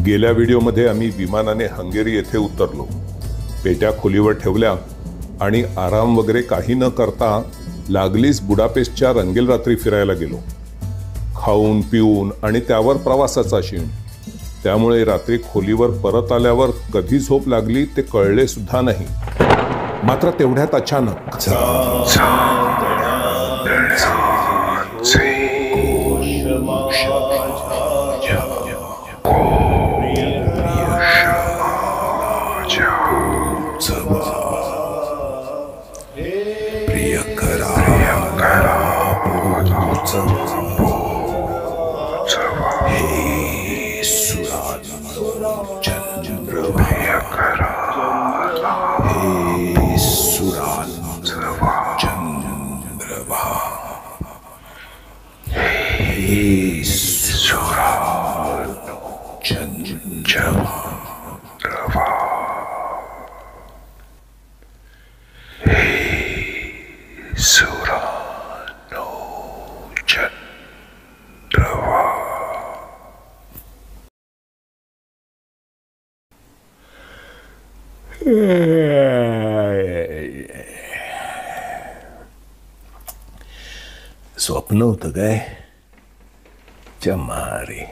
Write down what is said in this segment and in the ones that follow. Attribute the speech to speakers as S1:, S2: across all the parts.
S1: गेल्या व्हिडिओमध्ये आम्ही विमानाने हंगेरी येथे उतरलो, पेट्या खोलीवर ठेवल्या आणि आराम वगैरे काही न करता लागलीच बुडापेस्टच्या रंगील रात्री फिरायला गेलो. खाऊन पिऊन आणि त्यावर प्रवासाचा शीण, त्यामुळे रात्री खोलीवर परत आल्यावर कधी झोप लागली ते कळले सुद्धा नाही. मात्र तेवढ्यात अचानक स्वप्न होतं काय? चमारे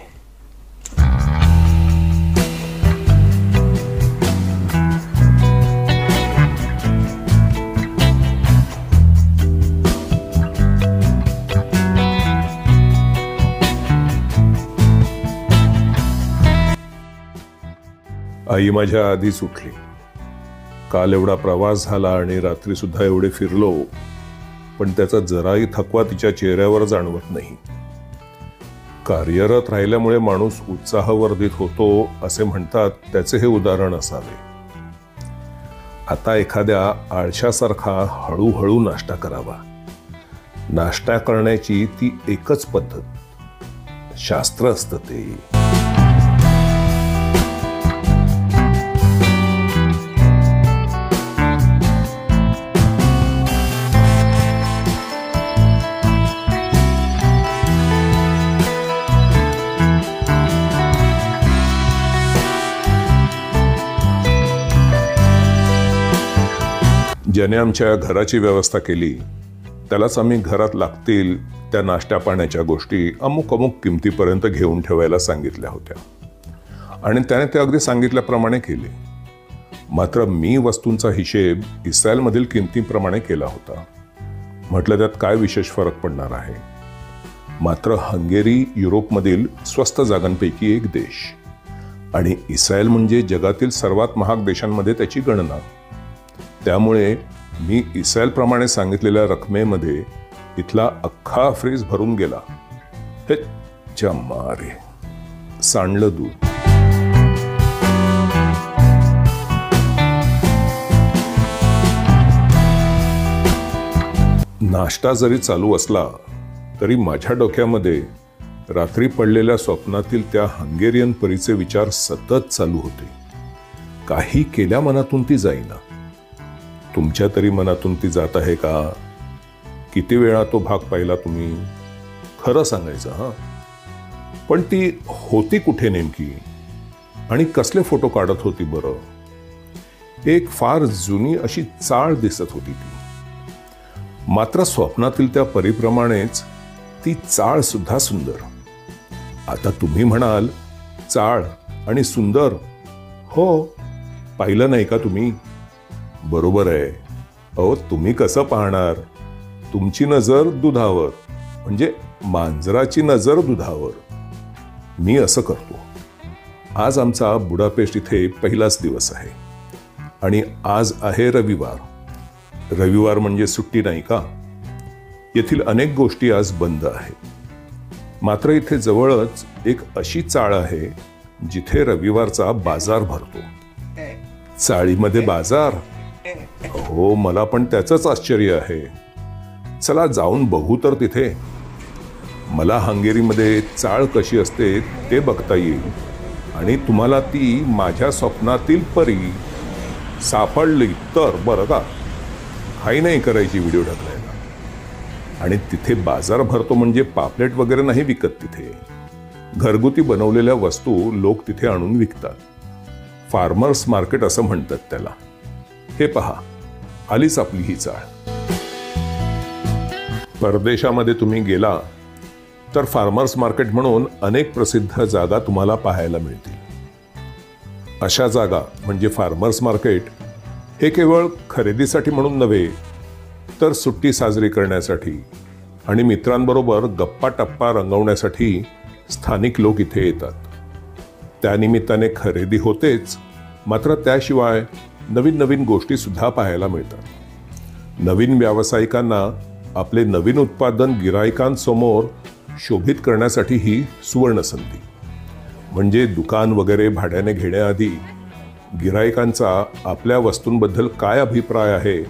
S1: आई माझ्या आधीच उठली. काल एवढा प्रवास झाला आणि रात्री सुद्धा एवढे फिरलो, पण त्याचा जराही थकवा तिच्या चेहऱ्यावर जाणवत नाही. कार्यरत राहिल्यामुळे माणूस उत्साहवर्धित होतो असे म्हणतात, त्याचे हे उदाहरण असावे. आता एखाद्या आळशासारखा हळूहळू नाश्ता करावा. नाश्ता करण्याची ती एकच पद्धत, शास्त्र असतं ते. ज्याने आमच्या घराची व्यवस्था केली त्यालाच आम्ही घरात लागतील त्या नाश्ता पाण्याच्या गोष्टी अमुक किमतीपर्यंत घेऊन ठेवायला सांगितल्या होत्या आणि त्याने ते अगदी सांगितल्याप्रमाणे केले. मात्र मी वस्तूंचा हिशेब इस्रायलमधील किमतीप्रमाणे केला होता. म्हटलं त्यात काय विशेष फरक पडणार आहे. मात्र हंगेरी युरोपमधील स्वस्त जागांपैकी एक देश आणि इस्रायल म्हणजे जगातील सर्वात महाग देशांमध्ये त्याची गणना. त्यामुळे मी इस्रायलप्रमाणे सांगितलेल्या रकमेमध्ये इथला अख्खा फ्रीज भरून गेला. हे चमारे, सांडलं दूध. नाश्ता जरी चालू असला तरी माझ्या डोक्यामध्ये रात्री पडलेल्या स्वप्नातील त्या हंगेरियन परीचे विचार सतत चालू होते. काही केल्या मनातून ती जाईना. तुमच्या तरी मनातून ती जात आहे का? किती वेळा तो भाग पाहिला तुम्ही? खरं सांगायचं हा. पण ती होती कुठे नेमकी आणि कसले फोटो काढत होती बरं? एक फार जुनी अशी चाळ दिसत होती ती. मात्र स्वप्नातील त्या परीप्रमाणेच ती चाळ सुद्धा सुंदर. आता तुम्ही म्हणाल चाळ आणि सुंदर, हो, पाहिलं नाही का तुम्ही? बरोबर आहे. अहो, तुम्ही कसं पाहणार? तुमची नजर दुधावर, म्हणजे मांजराची नजर दुधावर. मी असं करतो. आज आमचा बुडापेस्ट इथे पहिलाच दिवस आहे आणि आज आहे रविवार. रविवार म्हणजे सुट्टी नाही का? येथील अनेक गोष्टी आज बंद आहेत. मात्र इथे जवळच एक अशी चाळ आहे जिथे रविवारचा बाजार भरतो. चाळीमध्ये बाजार? हो, मला पण त्याचंच आश्चर्य आहे. चला जाऊन बघू तर तिथे. मला हंगेरीमध्ये चाळ कशी असते ते बघता येईल आणि तुम्हाला ती माझ्या स्वप्नातील परी सापडली तर बरं का. काही नाही करायची व्हिडिओ ढकलायला. आणि तिथे बाजार भरतो म्हणजे पापलेट वगैरे नाही विकत तिथे. घरगुती बनवलेल्या वस्तू लोक तिथे आणून विकतात. फार्मर्स मार्केट असं म्हणतात त्याला. हे पहा, आलीच आपली ही चाळ. परदेशामध्ये तुम्ही गेला तर फार्मर्स मार्केट म्हणून अनेक प्रसिद्ध जागा तुम्हाला पाहायला मिळतील. अशा जागा म्हणजे फार्मर्स मार्केट हे केवळ खरेदीसाठी म्हणून नव्हे, तर सुट्टी साजरी करण्यासाठी आणि मित्रांबरोबर गप्पा टप्पा रंगवण्यासाठी स्थानिक लोक इथे येतात. त्यानिमित्ताने खरेदी होतेच, मात्र त्याशिवाय नवीन नवीन गोष्टी सुद्धा पाहायला मिळतात. नवीन व्यावसायिकांना आपले नवीन उत्पादन गिराईकांसमोर शोभित करण्यासाठी ही सुवर्ण संधी. म्हणजे दुकान वगैरे भाड्याने घेण्याआधी गिराईकांचा आपल्या वस्तूंबद्दल काय अभिप्राय आहे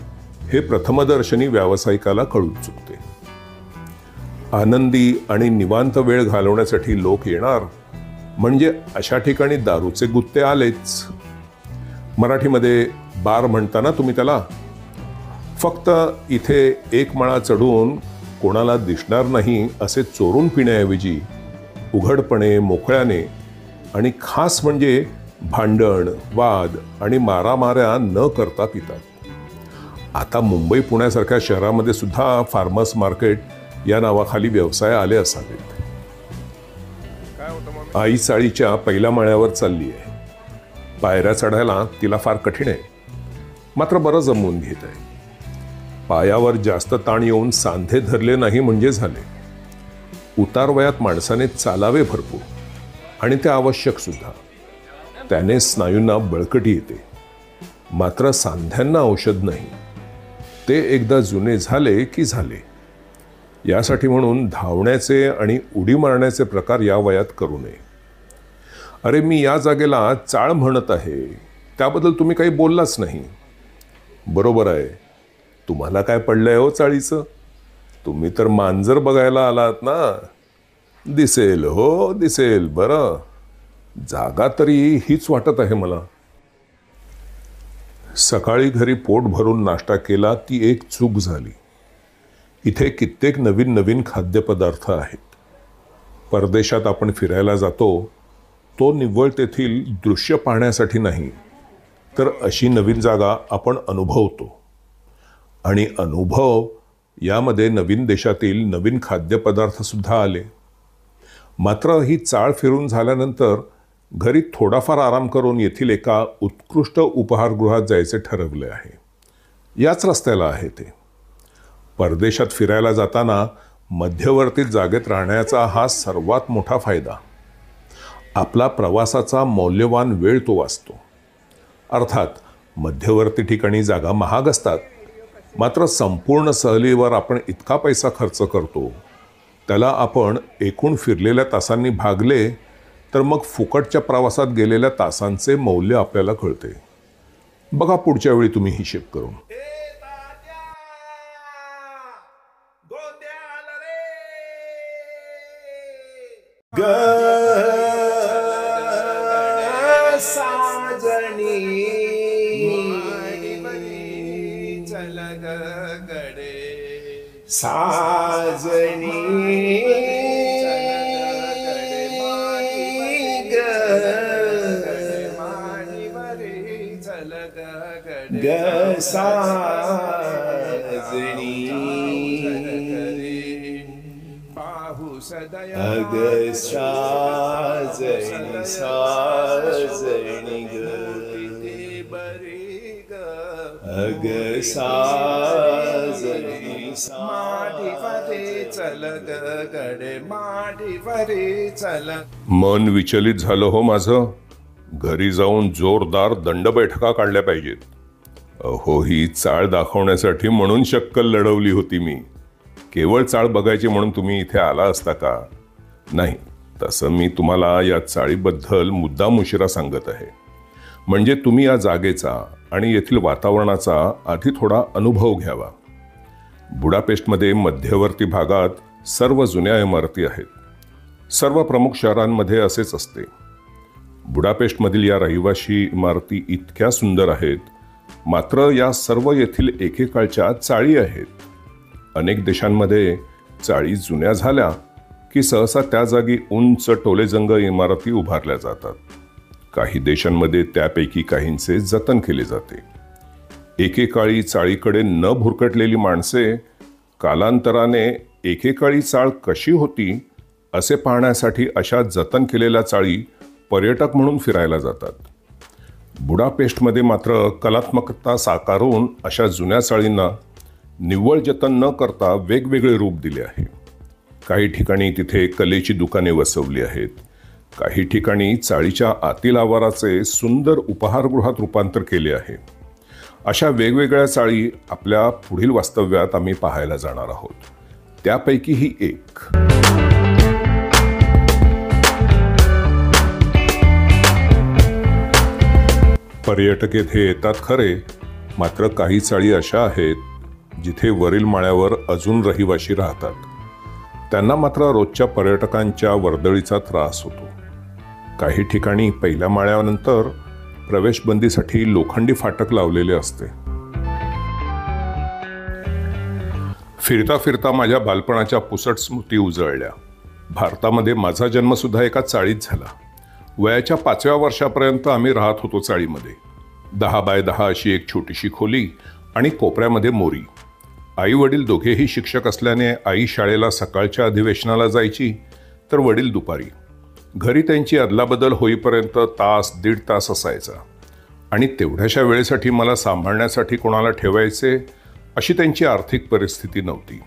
S1: हे प्रथमदर्शनी व्यावसायिकाला कळून चुकते. आनंदी आणि निवांत वेळ घालवण्यासाठी लोक येणार म्हणजे अशा ठिकाणी दारूचे गुत्ते आलेच. मराठीमध्ये बार म्हणता ना तुम्ही त्याला. फक्त इथे एक माळा चढून कोणाला दिसणार नाही असे चोरून पिण्याऐवजी उघडपणे, मोकळ्याने आणि खास म्हणजे भांडण, वाद आणि मारामाऱ्या न करता पितात. आता मुंबई पुण्यासारख्या शहरामध्ये सुद्धा फार्मर्स मार्केट या नावाखाली व्यवसाय आले असावेत. आई चाळीच्या पहिल्या माळ्यावर चालली आहे. पायऱ्या चढायला तिला फार कठीण आहे, मात्र बरं जमवून घेत आहे. पायावर जास्त ताण येऊन सांधे धरले नाही म्हणजे झाले. उतार वयात माणसाने चालावे भरपूर आणि ते आवश्यक सुद्धा. त्याने स्नायूंना बळकटी येते, मात्र सांध्यांना औषध नाही. ते एकदा जुने झाले की झाले. यासाठी म्हणून धावण्याचे आणि उडी मारण्याचे प्रकार या वयात करू नये. अरे, मी या जागेला चाळ म्हणत आहे, त्याबद्दल तुम्ही काही बोललाच नाही. बरोबर आहे, तुम्हाला काय पडलंय हो चाळीचं? तुम्ही तर मांजर बघायला आलात ना. दिसेल हो दिसेल. बरं, जागा तरी हीच वाटत आहे मला. सकाळी घरी पोट भरून नाश्ता केला ती एक चूक झाली. इथे कित्येक नवीन नवीन खाद्यपदार्थ आहेत. परदेशात आपण फिरायला जातो तो निव्वळ तेथील दृश्य पाहण्यासाठी नाही, तर अशी नवीन जागा आपण अनुभवतो. आणि अनुभव यामध्ये नवीन देशातील नवीन खाद्यपदार्थ सुद्धा आले. मात्र ही चाळ फिरून झाल्यानंतर घरी थोडाफार आराम करून येथील एका उत्कृष्ट उपहारगृहात जायचे ठरवले आहे. याच रस्त्याला आहे ते. परदेशात फिरायला जाताना मध्यवर्ती जागेत राहण्याचा हा सर्वात मोठा फायदा. आपला प्रवासाचा मौल्यवान वेळ तो वाचतो. अर्थात मध्यवर्ती ठिकाणी जागा महाग असतात, मात्र संपूर्ण सहलीवर आपण इतका पैसा खर्च करतो, त्याला आपण एकूण फिरलेल्या तासांनी भागले तर मग फुकटच्या प्रवासात गेलेल्या तासांचे मौल्य आपल्याला कळते. बघा पुढच्या वेळी तुम्ही हिशेब करून.
S2: साजनी ग साजनी अग साजनी साजनी ग अग साजनी
S1: मन विचलित झालं हो माझं. घरी जाऊन जोरदार दंडबैठका काढल्या पाहिजेत. अहो, ही चाळ दाखवण्यासाठी म्हणून शक्कल लढवली होती मी. केवळ चाळ बघायची म्हणून तुम्ही इथे आला असता का? नाही, तसं मी तुम्हाला या चाळीबद्दल मुद्दाम उशिरा सांगत आहे. म्हणजे तुम्ही या जागेचा आणि येथील वातावरणाचा आधी थोडा अनुभव घ्यावा. बुडापेस्टमध्ये मध्यवर्ती भागात सर्व जुन्या इमारती आहेत. सर्व प्रमुख शहरांमध्ये असेच असते. बुडापेस्टमधील या रहिवाशी इमारती इतक्या सुंदर आहेत, मात्र या सर्व येथील एकेकाळच्या चाळी आहेत. अनेक देशांमध्ये चाळी जुन्या झाल्या की सहसा त्या जागी उंच टोलेजंग इमारती उभारल्या जातात. काही देशांमध्ये त्यापैकी काहींचे जतन केले जाते. एकेकाळी चाळीकडे न भुरकटलेली माणसे कालांतराने एकेकाळी चाळ कशी होती असे पाहण्यासाठी अशा जतन केलेल्या चाळी पर्यटक म्हणून फिरायला जातात. बुडापेस्टमध्ये मात्र कलात्मकता साकारून अशा जुन्या चाळींना निव्वळ जतन न करता वेगवेगळे रूप दिले आहे. काही ठिकाणी तिथे कलेची दुकाने वसवली आहेत. काही ठिकाणी चाळीच्या आतील आवाराचे सुंदर उपहारगृहात रूपांतर केले आहे. अशा वेगवेगळ्या चाळी आपल्या पुढील वास्तव्यात आम्ही पाहायला जाणार आहोत. त्यापैकी ही एक. पर्यटक येथे येतात खरे, मात्र काही चाळी अशा आहेत जिथे वरील माळ्यावर अजून रहिवाशी राहतात. त्यांना मात्र रोजच्या पर्यटकांच्या वर्दळीचा त्रास होतो. काही ठिकाणी पहिल्या माळ्यानंतर प्रवेशबंदीसाठी लोखंडी फाटक लावलेले असते. फिरता फिरता माझ्या बालपणाच्या पुसट स्मृती उजळल्या. भारतामध्ये माझा जन्मसुद्धा एका चाळीत झाला. वयाच्या 5व्या वर्षापर्यंत आम्ही राहत होतो चाळीमध्ये. 10 बाय 10 अशी एक छोटीशी खोली आणि कोपऱ्यामध्ये मोरी. आई वडील दोघेही शिक्षक असल्याने आई शाळेला सकाळच्या अधिवेशनाला जायची, तर वडील दुपारी. घरी त्यांची अदलाबदल होईपर्यंत तास 1.5 तास असायचा. आणि तेवढ्याशा वेळेसाठी मला सांभाळण्यासाठी कोणाला ठेवायचे अशी त्यांची आर्थिक परिस्थिती नव्हती.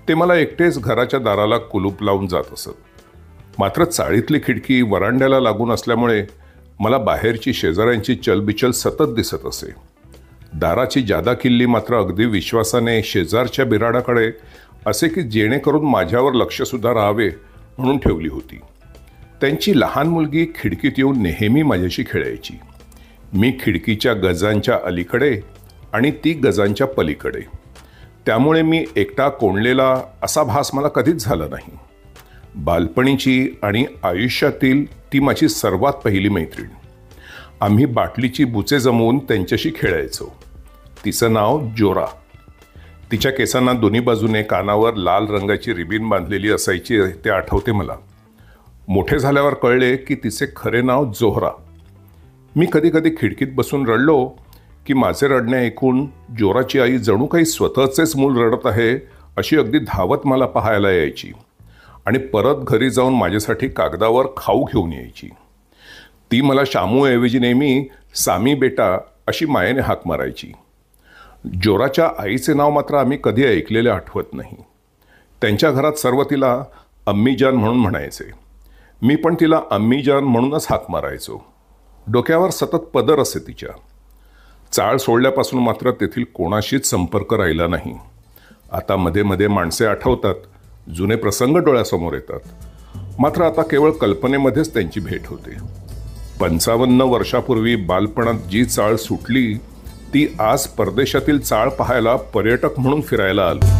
S1: ते मला एकटेच घराच्या दाराला कुलूप लावून जात असत. मात्र चाळीतली खिडकी वरांड्याला लागून असल्यामुळे मला बाहेरची शेजाऱ्यांची चलबिचल सतत दिसत असे. दाराची जादा किल्ली मात्र अगदी विश्वासाने शेजारच्या बिराडाकडे, असे की जेणेकरून माझ्यावर लक्षसुद्धा राहावे म्हणून ठेवली होती. त्यांची लहान मुलगी खिडकीत येऊन नेहमी माझ्याशी खेळायची. मी खिडकीच्या गजांच्या अलीकडे आणि ती गजांच्या पलीकडे. त्यामुळे मी एकटा कोंडलेला असा भास मला कधीच झाला नाही. बालपणीची आणि आयुष्यातील ती माझी सर्वात पहिली मैत्रीण. आम्ही बाटलीची बुचे जमवून त्यांच्याशी खेळायचो. तिचं नाव जोरा. तिच्या केसांना दोन्ही बाजूने कानावर लाल रंगाची रिबीन बांधलेली असायची, ते आठवते मला. मोठे झाल्यावर कळले की तिचे खरे नाव जोहरा. मी कधी कधी खिडकीत बसून रडलो की माझे रडणे ऐकून जोराची आई जणू काही स्वतःचेच मूल रडत आहे अशी अगदी धावत मला पाहायला यायची आणि परत घरी जाऊन माझ्यासाठी कागदावर खाऊ घेऊन यायची. ती मला शामूऐवजी नेहमी सामी बेटा अशी मायेने हाक मारायची. जोराच्या आईचे नाव मात्र आम्ही कधी ऐकलेले आठवत नाही. त्यांच्या घरात सर्व तिला अम्मीजान म्हणून म्हणायचे. मी पण तिला अम्मीजान म्हणूनच हाक मारायचो. डोक्यावर सतत पदर असे तिच्या. चाळ सोडल्यापासून मात्र तेथील कोणाशीच संपर्क राहिला नाही. आता मध्ये मध्ये माणसे आठवतात, जुने प्रसंग डोळ्यासमोर येतात. मात्र आता केवळ कल्पनेमध्येच त्यांची भेट होते. 55 वर्षापूर्वी बालपणात जी चाळ सुटली ती आज परदेशातील चाळ पाहायला पर्यटक म्हणून फिरायला आलो.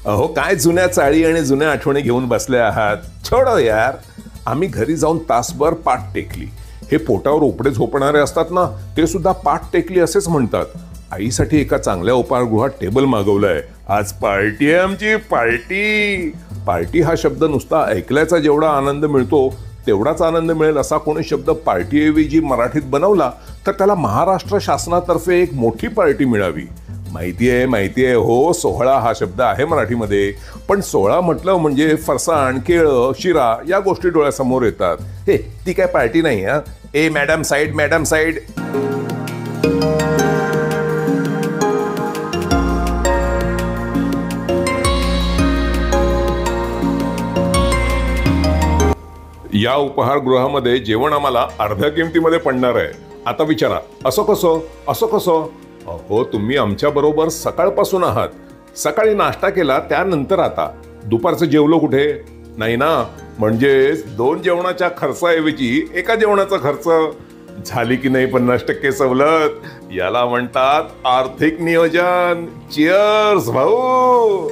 S2: अहो, काय जुन्या चाळी आणि जुन्या आठवणी घेऊन बसले आहात. छोडो यार.
S1: आम्ही घरी जाऊन तासभर पाठ टेकली. हे पोटावर उपडे झोपणारे असतात ना, ते सुद्धा पाठ टेकली असेच म्हणतात. आईसाठी एका चांगल्या उपाहारगृहात टेबल मागवलाय. आज पार्टी आहे आमची, पार्टी. पार्टी हा शब्द नुसता ऐकल्याचा जेवढा आनंद मिळतो तेवढाच आनंद मिळेल असा कोणी शब्द पार्टीऐवजी मराठीत बनवला तर त्याला महाराष्ट्र शासनातर्फे एक मोठी पार्टी मिळावी. माहिती आहे हो, सोहळा हा शब्द आहे मराठीमध्ये. पण सोहळा म्हटलं म्हणजे फरसाण, केळं, शिरा या गोष्टी डोळ्यासमोर येतात.
S2: हे ती काय पार्टी नाही. ए मॅडम साईड, मॅडम साईड.
S1: या उपहारगृहामध्ये जेवण आम्हाला अर्ध्या किमतीमध्ये पडणार आहे. आता विचारा, असं कसं? अहो, तुम्ही आमच्या बरोबर सकाळपासून आहात. सकाळी नाश्ता केला, त्यानंतर आता दुपारचं जेवलो कुठे? नाही ना. म्हणजेच 2 जेवणाच्या खर्चाऐवजी एका जेवणाचा खर्च. झाली की नाही 50% सवलत. याला म्हणतात आर्थिक नियोजन. चिअर्स भाऊ.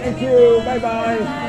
S3: Thank you. Bye bye.